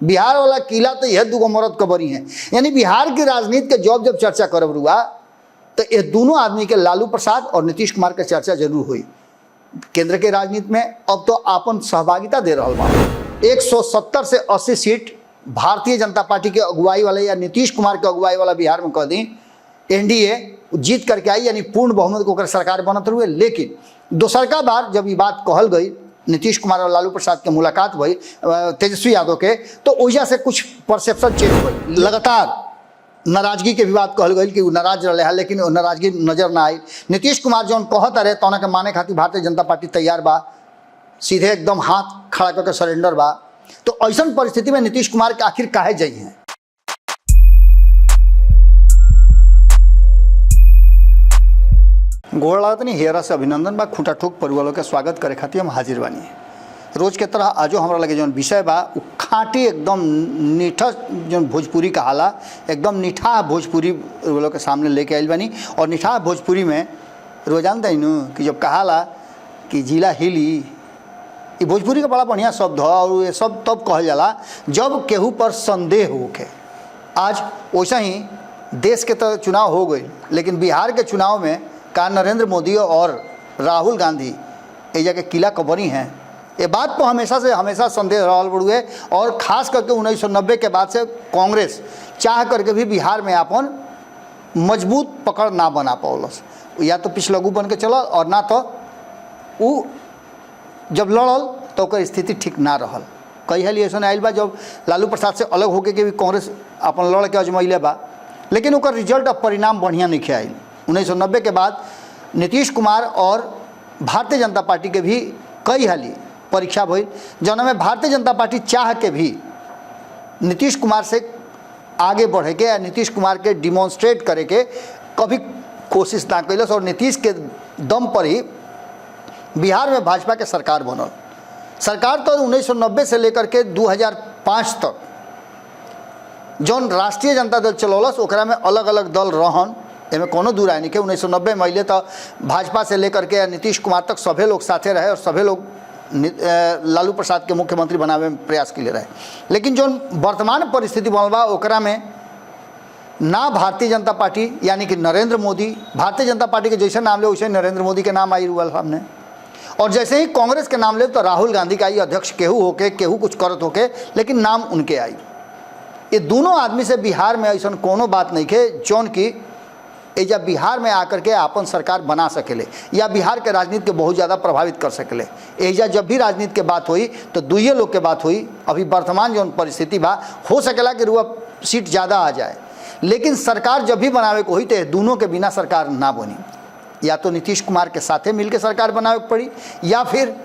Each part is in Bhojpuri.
बिहार वाला किला तो यह दूगो मरद कबरी हैं। यानी बिहार की राजनीति के जब जब चर्चा करब रुआ तो ये दोनों आदमी के लालू प्रसाद और नीतीश कुमार के चर्चा जरूर हुई। केंद्र के राजनीति में अब तो आपन सहभागिता दे रहा बा। 170 से 80 सीट भारतीय जनता पार्टी के अगुवाई वाले या नीतीश कुमार के अगुवाई वाला बिहार में कह दी एनडीए जीत करके आई, यानी पूर्ण बहुमत को सरकार बनत हुए। लेकिन दोसरका बार जब ये बात कहल गई, नीतीश कुमार और लालू प्रसाद के मुलाकात हुई तेजस्वी यादव के, तो वजह से कुछ परसेप्शन चेंज हुई। लगातार नाराजगी के भी बात कहल गई कि वो नाराज रहे हैं, लेकिन नाराजगी नजर ना आई। नीतीश कुमार जो कहता रहे तो के माने खातिर भारतीय जनता पार्टी तैयार बा, सीधे एकदम हाथ खड़ा करके सरेंडर बा। तो ऐसा परिस्थिति में नीतीश कुमार के आखिर काहे जाई हैं? गोड़ लागत नहीं हेरा से अभिनंदन बा। खूंटा ठोक परिवारों के स्वागत करे खातिर हम हाजिर बानी। रोज के तरह आजो हमरा लगे जौन विषय बा उ खाटी एकदम मीठा जौन भोजपुरी कहाला, एकदम मीठा भोजपुरी लोग के सामने लेके आइल बानी। और मीठा भोजपुरी में रोजान दैनु कि जब कहाला कि जिला हिली, ये भोजपुरी का बड़ा बढ़िया शब्द है। और ये सब तब कहल जाला जब केहू पर संदेह होके। आज वैसा ही देश के तो चुनाव हो गई, लेकिन बिहार के चुनाव में का नरेंद्र मोदी और राहुल गांधी ये जगह किला कबरी हैं, ये बात पर हमेशा संदेह रहा बड़ुए। और ख़ास करके 1990 के बाद से कांग्रेस चाह करके भी बिहार में अपन मजबूत पकड़ ना बना पाओलस। या तो पिछलगू बन के चलल और ना तो वो जब लड़ल तो ओकर स्थिति ठीक ना रहल। कई हाल ऐसा आयल बा जब लालू प्रसाद से अलग होके के भी कांग्रेस अपन लड़ के अजमैले बा, लेकिन ओकर रिजल्ट और परिणाम बढ़िया नहीं आयल। 1990 के बाद नीतीश कुमार और भारतीय जनता पार्टी के भी कई हाली परीक्षा भइल, जौन में भारतीय जनता पार्टी चाह के भी नीतीश कुमार से आगे बढ़े के या नीतीश कुमार के डिमॉन्स्ट्रेट करे के कभी कोशिश ना कैलस। और नीतीश के दम पर ही बिहार में भाजपा के सरकार बनल। सरकार तो 1990 से लेकर के 2005 तक जौन राष्ट्रीय जनता दल चलौलस, ओकरा में अलग अलग दल रहन, एमें कोनो दूर आए नहीं के। 1990 में अले तो भाजपा से लेकर के नीतीश कुमार तक सभे लोग साथे रहे और सभे लोग लालू प्रसाद के मुख्यमंत्री बनावे में प्रयास के लिए रहे। लेकिन जो वर्तमान परिस्थिति बनल बा ओकरा में ना भारतीय जनता पार्टी यानी कि नरेंद्र मोदी, भारतीय जनता पार्टी के जैसे नाम ले वैसे नरेंद्र मोदी के नाम आई रुअल हमने। और जैसे ही कांग्रेस के नाम ले तो राहुल गांधी का ही अध्यक्ष केहू होके केहू कुछ करत होके, लेकिन नाम उनके आई। ये दोनों आदमी से बिहार में ऐसा कोनो बात नहीं के जौन की एजा बिहार में आकर के अपन सरकार बना सकेले या बिहार के राजनीति के बहुत ज़्यादा प्रभावित कर सकेले। एजा जब भी राजनीति के बात हुई तो दुइये लोग के बात हुई। अभी वर्तमान जो परिस्थिति बा हो सकेला कि रुआ सीट ज़्यादा आ जाए, लेकिन सरकार जब भी बनावे को हुई तो दोनों के बिना सरकार ना बनी। या तो नीतीश कुमार के साथे मिल के सरकार बनावे पड़ी या फिर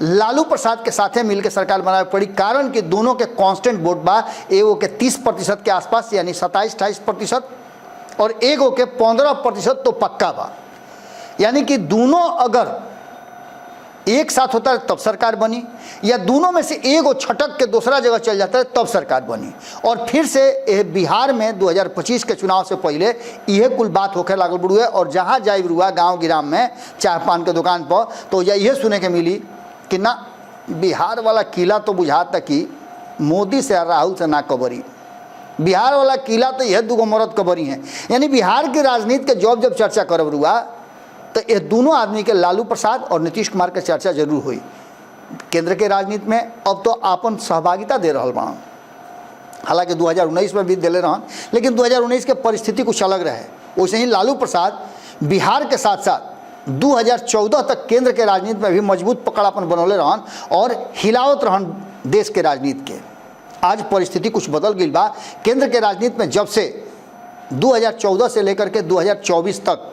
लालू प्रसाद के साथे मिल के सरकार बनावे पड़ी। कारण कि दोनों के कांस्टेंट वोट बा, एगो के 30% के आसपास यानी 27-28% और एगो के 15% तो पक्का बा। यानी कि दोनों अगर एक साथ होता है तब सरकार बनी, या दोनों में से एगो छटक के दूसरा जगह चल जाता है तब सरकार बनी। और फिर से बिहार में 2025 के चुनाव से पहले यह कुल बात होकर लागल बुढ़ुए। और जहाँ जाए रुआ गाँव गिराम में चाय पान के दुकान पर तो यह सुने के मिली कि ना बिहार वाला किला तो बुझाता कि मोदी से राहुल से ना कबरी, बिहार वाला किला तो यह दूगो मरद कबरी हैं। यानी बिहार की राजनीति के जब चर्चा करब रुआ तो ये दोनों आदमी के लालू प्रसाद और नीतीश कुमार के चर्चा जरूर हुई। केंद्र के राजनीति में अब तो आपन सहभागिता दे रहा बा। हालांकि 2019 में भी दिले रहन, लेकिन 2019 के परिस्थिति कुछ अलग रहे। वैसे ही लालू प्रसाद बिहार के साथ साथ 2014 तक केंद्र के राजनीति में भी मजबूत पकड़ अपन बनौले रहन और हिलावत रहन देश के राजनीति के। आज परिस्थिति कुछ बदल गई बा। केंद्र के राजनीति में जब से 2014 से लेकर के 2024 तक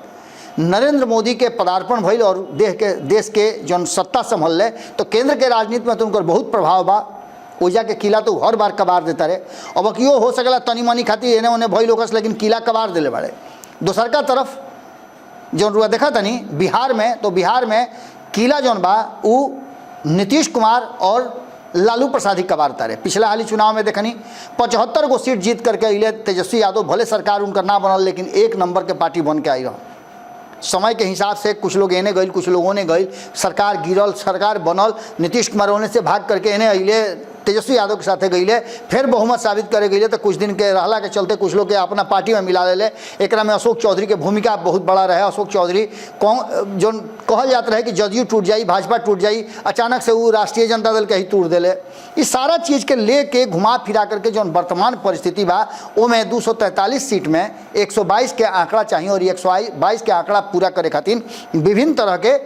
नरेंद्र मोदी के पदार्पण भइल और देश के जौन सत्ता संभल तो केंद्र के राजनीति में तो उनकर बहुत प्रभाव बा। ओजा के किला तो हर बार कबार देता रहे। अब कियो हो सकेला तनी मनी खातिर एने ओने भइल होकस, लेकिन किला कबार दिले बाड़े। दोसरका तरफ जौन रुआ देखा तनी बिहार में, तो बिहार में किला जौन बा उ नीतीश कुमार और लालू प्रसाद ही कबारता रहे। पिछला हाली चुनाव में देखनी 75 गो सीट जीत करके अले तेजस्वी यादव, भले सरकार उनका ना बनल लेकिन एक नंबर के पार्टी बन के आई रहा। समय के हिसाब से कुछ लोग एने गए, कुछ लोग ओने गए, सरकार गिरल, सरकार बनल, नीतीश कुमार ओने से भाग करके एने अले तेजस्वी यादव के साथे गईले, फिर बहुमत साबित करे गईले तो कुछ दिन के रहला के चलते कुछ लोग के अपना पार्टी में मिला ले। एक में अशोक चौधरी के भूमिका बहुत बड़ा रहे। अशोक चौधरी जो कहल जाता रहे कि जदयू टूट जाई, भाजपा टूट जाई, अचानक से वो राष्ट्रीय जनता दल के ही तोड़ दिले। इस सारा चीज़ के लेके घुमा फिरा करके जो वर्तमान परिस्थिति बा वो में 243 सीट में 122 के आंकड़ा चाहिए और 122 के आंकड़ा पूरा करे खातिर विभिन्न तरह के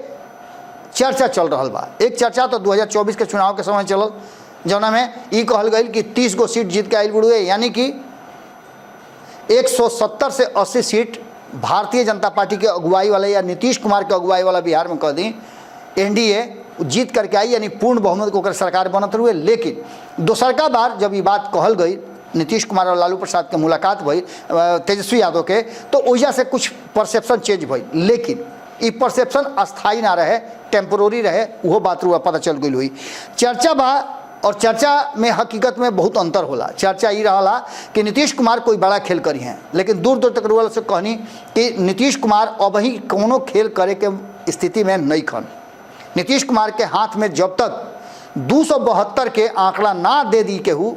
चर्चा चल रहा बा। एक चर्चा तो 2024 के चुनाव के समय चलल, जौना में ये कहल गई कि 30 गो सीट जीत के आयल बुढ़ुए, यानी कि 170 से 80 सीट भारतीय जनता पार्टी के अगुवाई वाले या नीतीश कुमार के अगुवाई वाला बिहार में कह दी एनडीए जीत करके आई, यानी पूर्ण बहुमत को कर सरकार बनत हुए। लेकिन दोसरका बार जब ये बात कहल गई, नीतीश कुमार और लालू प्रसाद के मुलाकात भई तेजस्वी यादव के, तो वजह से कुछ परसेप्शन चेंज भई। लेकिन ये परसेप्शन अस्थायी ना रहे, टेम्पोररी रहे, वो बात रुआ पता चल गई हुई। चर्चा बा और चर्चा में हकीकत में बहुत अंतर होला। चर्चा ये रहा कि नीतीश कुमार कोई बड़ा खेल करी हैं, लेकिन दूर दूर तक रुआ से कहनी कि नीतीश कुमार अब ही कोनो खेल करे के स्थिति में नहीं खन। नीतीश कुमार के हाथ में जब तक 272 के आंकड़ा ना दे दी केहू,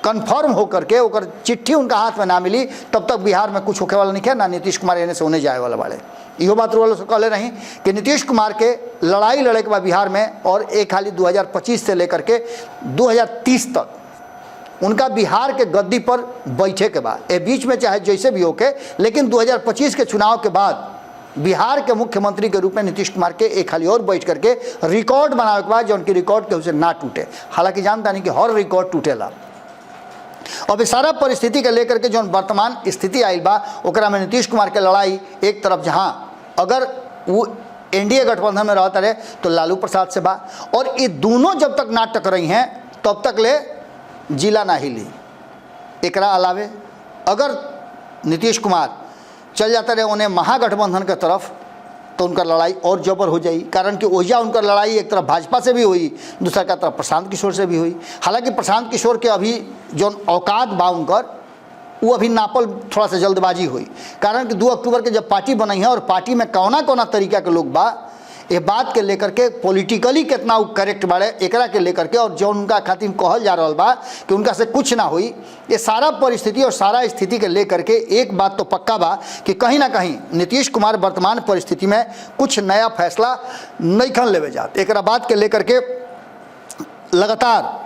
कन्फर्म होकर के ओकर चिट्ठी उनका हाथ में ना मिली, तब तक बिहार में कुछ होने वाला नहीं है, ना नीतीश कुमार एने से होने जाए वाला बाड़े। इहो बात वालों से कहले रही कि नीतीश कुमार के लड़ाई लड़े के बाद बिहार में, और एक खाली 2025 से लेकर के 2030 तक उनका बिहार के गद्दी पर बैठे के बाद, ए बीच में चाहे जैसे भी होके, लेकिन 2025 के चुनाव के बाद बिहार के मुख्यमंत्री के रूप में नीतीश कुमार के एक खाली और बैठ करके रिकॉर्ड बनावे के बाद जो उनकी रिकॉर्ड के उसे ना टूटे। हालांकि जानता नहीं कि हर रिकॉर्ड टूटेला। अब इस सारा परिस्थिति के लेकर के जो वर्तमान स्थिति आयल बा, ओकरा में नीतीश कुमार के लड़ाई एक तरफ, जहाँ अगर वो एनडीए गठबंधन में रहता रहे तो लालू प्रसाद से बा, और ये दोनों जब तक ना टकराई हैं तब तक ले जिला ना हिली। एकरा अलावे अगर नीतीश कुमार चल जाता रहे उन्हें महागठबंधन के तरफ, तो उनका लड़ाई और जबर हो जाई। कारण कि ओहिजा उनका लड़ाई एक तरफ भाजपा से भी हुई, दूसरा का तरफ प्रशांत किशोर से भी हुई। हालांकि प्रशांत किशोर के अभी जो औकात बा उनकर, वो अभी नापल थोड़ा सा जल्दबाजी हुई। कारण कि 2 अक्टूबर के जब पार्टी बनाई है और पार्टी में कौना कौना तरीका के लोग बा, ये बात के लेकर के पॉलिटिकली कितना करेक्ट बाड़े एकरा के लेकर के, और जो उनका खातिर कहल जा रहा बा कि उनका से कुछ ना हुई, ये सारा परिस्थिति और सारा स्थिति के लेकर के एक बात तो पक्का बा कि कहीं ना कहीं नीतीश कुमार वर्तमान परिस्थिति में कुछ नया फैसला नहीं खन लेवे जात। एक बात के लेकर के लगातार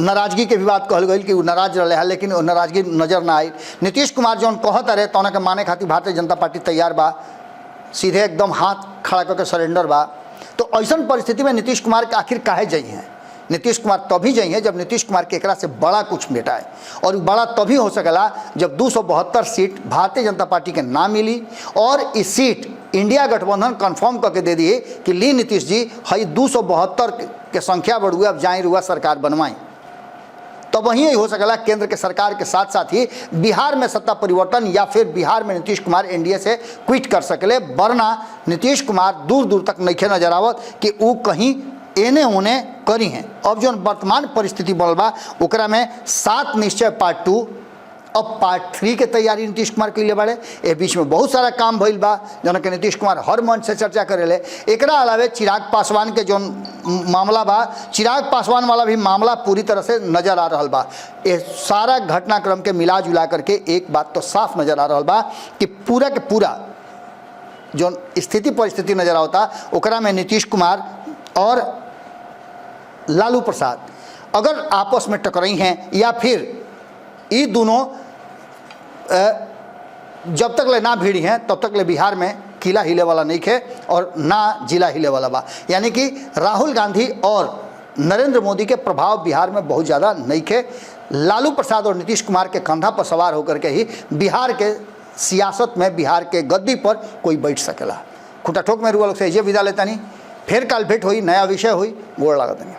नाराजगी के भी बात कहल गई कि वो नाराज रहे हैं, लेकिन वो नाराजगी नजर ना आई। नीतीश कुमार जो कहता रहे तो के माने खातिर भारतीय जनता पार्टी तैयार बा, सीधे एकदम हाथ खड़ा करके सरेंडर बा। तो ऐसा परिस्थिति में नीतीश कुमार के आखिर काहे जाइए हैं? नीतीश कुमार तभी जाइए जब नीतीश कुमार के एकरा से बड़ा कुछ भेटाए, और बड़ा तभी हो सकेला जब 272 सीट भारतीय जनता पार्टी के ना मिली और इस सीट इंडिया गठबंधन कंफर्म करके दे दिए कि ली नीतीश जी हई 272 के संख्या बढ़ुए, अब जाए रुआ सरकार बनवाई। तब वहीं हो सकेला केंद्र के सरकार के साथ साथ ही बिहार में सत्ता परिवर्तन, या फिर बिहार में नीतीश कुमार एनडीए से क्विट कर सकले। वरना नीतीश कुमार दूर दूर तक नहीं नजर आवत कि वो कहीं एने ओने करी हैं। अब जो वर्तमान परिस्थिति बनल बा ओकरा में 7 निश्चय पार्ट 2, अब पार्ट 3 के तैयारी नीतीश कुमार के लिए बाड़े। ए बीच में बहुत सारा काम भइल बा जौन के नीतीश कुमार हर मंच से चर्चा करेले। एकरा अलावे चिराग पासवान के जो मामला बा, चिराग पासवान वाला भी मामला पूरी तरह से नजर आ रहा बा। ये सारा घटनाक्रम के मिला जुला करके एक बात तो साफ नजर आ रहा बा कि पूरा के पूरा जो स्थिति परिस्थिति नजर आता ओकरा में नीतीश कुमार और लालू प्रसाद अगर आपस में टकराई हैं, या फिर ये दोनों जब तक ले ना भिड़ी हैं तब तक ले बिहार में किला हिले वाला नहीं है और ना जिला हिले वाला बा। यानी कि राहुल गांधी और नरेंद्र मोदी के प्रभाव बिहार में बहुत ज़्यादा नहीं है। लालू प्रसाद और नीतीश कुमार के कंधा पर सवार होकर के ही बिहार के सियासत में, बिहार के गद्दी पर कोई बैठ सकेला। खुटा ठोक में रुआ लोग से ये विदा लेता नहीं, फिर कल भेंट हुई, नया विषय हुई, गोड़ लागत नहीं।